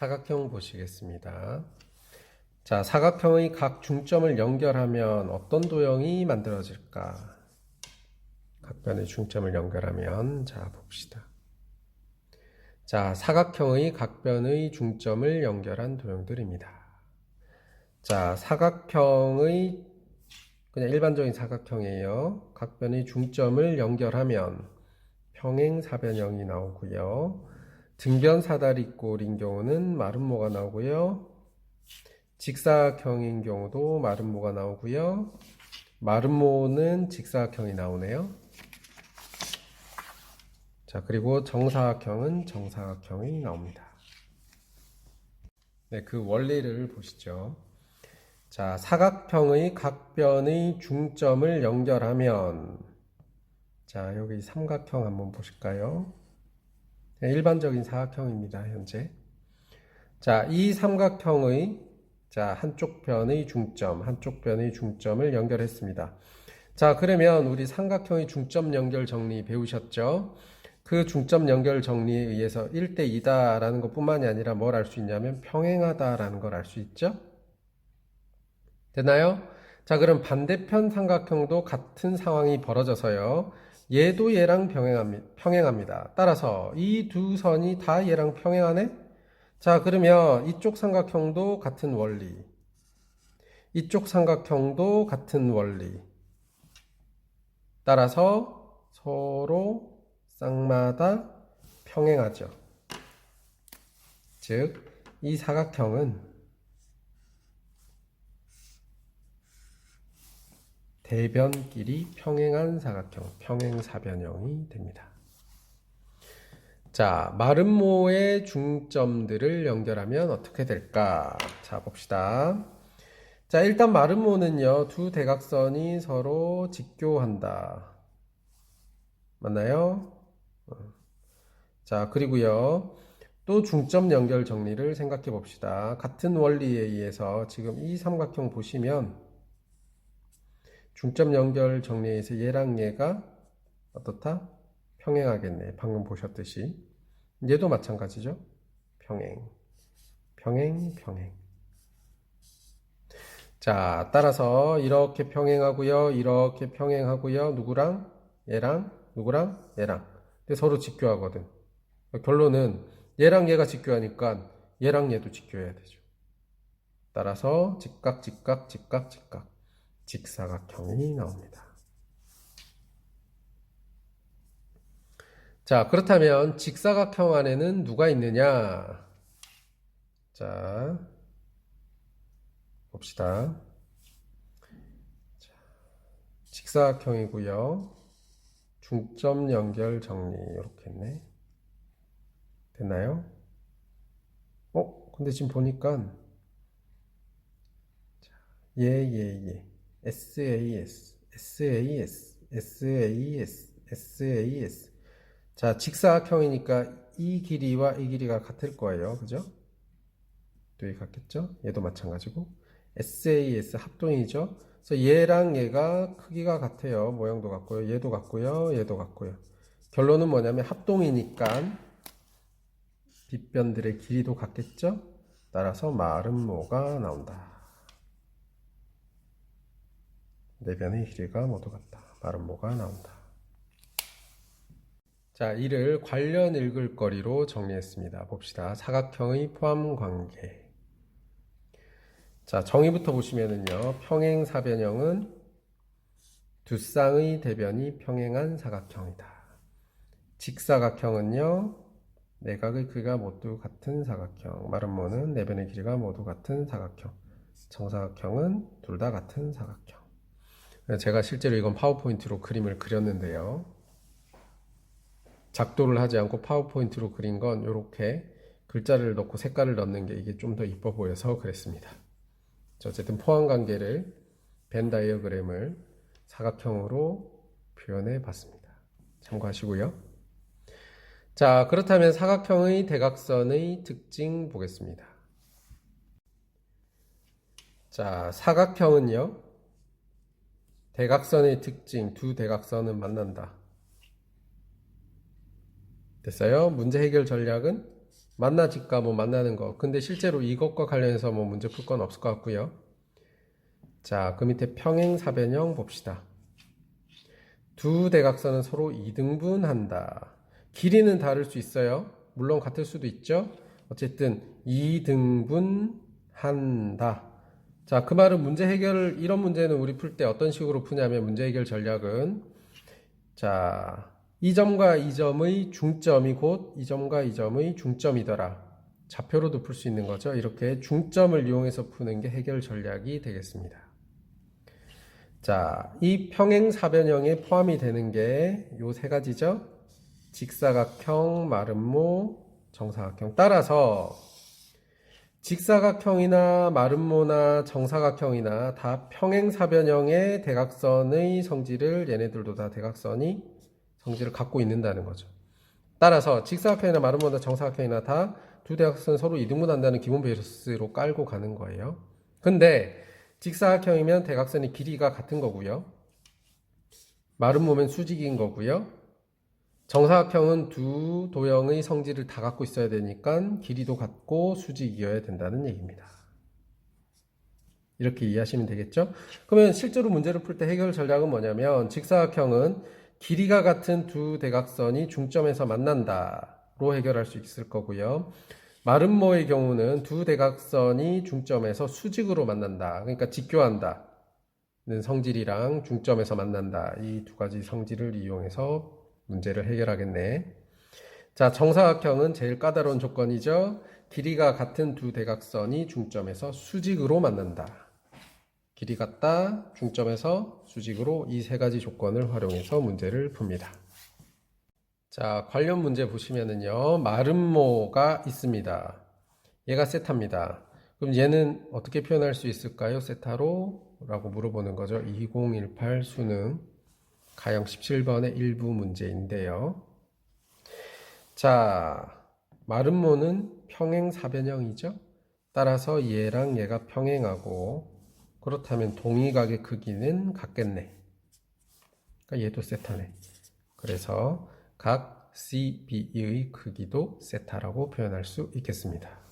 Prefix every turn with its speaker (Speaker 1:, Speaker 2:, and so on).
Speaker 1: 사각형 보시겠습니다. 자, 사각형의 각 중점을 연결하면 어떤 도형이 만들어질까? 각변의 중점을 연결하면, 자, 봅시다. 자, 사각형의 각변의 중점을 연결한 도형들입니다. 자, 사각형의 그냥 일반적인 사각형이에요. 각변의 중점을 연결하면 평행사변형이 나오고요. 등변사다리꼴인 경우는 마름모가 나오고요. 직사각형인 경우도 마름모가 나오고요. 마름모는 직사각형이 나오네요. 자, 그리고 정사각형은 정사각형이 나옵니다. 네, 그 원리를 보시죠. 자, 사각형의 각변의 중점을 연결하면, 자, 여기 삼각형 한번 보실까요? 네, 일반적인 사각형입니다, 현재. 자, 이 삼각형의 한쪽 변의 중점을 연결했습니다. 자, 그러면 우리 삼각형의 중점 연결 정리 배우셨죠? 그 중점 연결 정리에 의해서 1대2다 라는 것 뿐만이 아니라 뭘 알 수 있냐면 평행하다 라는 걸 알 수 있죠? 되나요? 자, 그럼 반대편 삼각형도 같은 상황이 벌어져서요. 얘도 얘랑 평행합니다. 따라서 이 두 선이 다 얘랑 평행하네? 자, 그러면 이쪽 삼각형도 같은 원리. 이쪽 삼각형도 같은 원리. 따라서 서로 쌍마다 평행하죠. 즉, 이 사각형은 대변끼리 평행한 사각형, 평행사변형이 됩니다. 자, 마름모의 중점들을 연결하면 어떻게 될까? 자, 봅시다. 자, 일단 마름모는요, 두 대각선이 서로 직교한다. 맞나요? 자, 그리고요, 또 중점 연결 정리를 생각해 봅시다. 같은 원리에 의해서 지금 이 삼각형 보시면 중점 연결 정리에서 얘랑 얘가 어떻다? 평행하겠네. 방금 보셨듯이. 얘도 마찬가지죠. 평행. 자, 따라서 이렇게 평행하고요. 이렇게 평행하고요. 누구랑? 얘랑, 누구랑? 얘랑. 근데 서로 직교하거든. 결론은 얘랑 얘가 직교하니까 얘랑 얘도 직교해야 되죠. 따라서 직사각형이 나옵니다. 자, 그렇다면 직사각형 안에는 누가 있느냐? 자, 봅시다. 직사각형이고요. 중점 연결 정리 이렇게 했네. 됐나요? 근데 지금 보니까 예. SAS. 자, 직사각형이니까 이 길이와 이 길이가 같을 거예요. 그죠? 또 같겠죠? 얘도 마찬가지고. SAS 합동이죠? 그래서 얘랑 얘가 크기가 같아요. 모양도 같고요. 얘도 같고요. 얘도 같고요. 결론은 뭐냐면 합동이니까 빗변들의 길이도 같겠죠? 따라서 마름모가 나온다. 네 변의 길이가 모두 같다. 마름모가 나온다. 자, 이를 관련 읽을 거리로 정리했습니다. 봅시다. 사각형의 포함 관계. 자, 정의부터 보시면은요. 평행사변형은 두 쌍의 대변이 평행한 사각형이다. 직사각형은요. 내각의 크기가 모두 같은 사각형. 마름모는 네 변의 길이가 모두 같은 사각형. 정사각형은 둘 다 같은 사각형. 제가 실제로 이건 파워포인트로 그림을 그렸는데요. 작도를 하지 않고 파워포인트로 그린 건 이렇게 글자를 넣고 색깔을 넣는 게 이게 좀 더 이뻐 보여서 그랬습니다. 어쨌든 포함관계를 벤 다이어그램을 사각형으로 표현해 봤습니다. 참고하시고요. 자, 그렇다면 사각형의 대각선의 특징 보겠습니다. 자, 사각형은요. 대각선의 특징, 두 대각선은 만난다. 됐어요? 문제 해결 전략은 만나질까 뭐 만나는 거. 근데 실제로 이것과 관련해서 뭐 문제 풀 건 없을 것 같고요. 자, 그 밑에 평행사변형 봅시다. 두 대각선은 서로 이등분한다. 길이는 다를 수 있어요. 물론 같을 수도 있죠. 어쨌든 이등분한다. 자, 그 말은 문제 해결을, 이런 문제는 우리 풀 때 어떤 식으로 푸냐면 문제 해결 전략은, 자, 이 점과 이 점의 중점이 곧 이 점과 이 점의 중점이더라. 좌표로도 풀 수 있는 거죠. 이렇게 중점을 이용해서 푸는 게 해결 전략이 되겠습니다. 자, 이 평행사변형에 포함이 되는 게 요 세 가지죠. 직사각형, 마름모, 정사각형. 따라서 직사각형이나 마름모나 정사각형이나 다 평행사변형의 대각선의 성질을, 얘네들도 다 대각선이 성질을 갖고 있는다는 거죠. 따라서 직사각형이나 마름모나 정사각형이나 다 두 대각선 서로 이등분한다는 기본 베이스로 깔고 가는 거예요. 근데 직사각형이면 대각선의 길이가 같은 거고요. 마름모면 수직인 거고요. 정사각형은 두 도형의 성질을 다 갖고 있어야 되니까 길이도 같고 수직이어야 된다는 얘기입니다. 이렇게 이해하시면 되겠죠? 그러면 실제로 문제를 풀 때 해결 전략은 뭐냐면 직사각형은 길이가 같은 두 대각선이 중점에서 만난다로 해결할 수 있을 거고요. 마름모의 경우는 두 대각선이 중점에서 수직으로 만난다. 그러니까 직교한다. 는 성질이랑 중점에서 만난다. 이 두 가지 성질을 이용해서 문제를 해결하겠네. 자, 정사각형은 제일 까다로운 조건이죠. 길이가 같은 두 대각선이 중점에서 수직으로 만난다. 길이 같다, 중점에서 수직으로 이 세 가지 조건을 활용해서 문제를 풉니다. 자, 관련 문제 보시면은요, 마름모가 있습니다. 얘가 세타입니다. 그럼 얘는 어떻게 표현할 수 있을까요? 세타로? 라고 물어보는 거죠. 2018 수능 가형 17번의 일부 문제인데요. 자, 마름모는 평행사변형이죠. 따라서 얘랑 얘가 평행하고, 그렇다면 동의각의 크기는 같겠네. 그러니까 얘도 세타네. 그래서 각 CB의 크기도 세타라고 표현할 수 있겠습니다.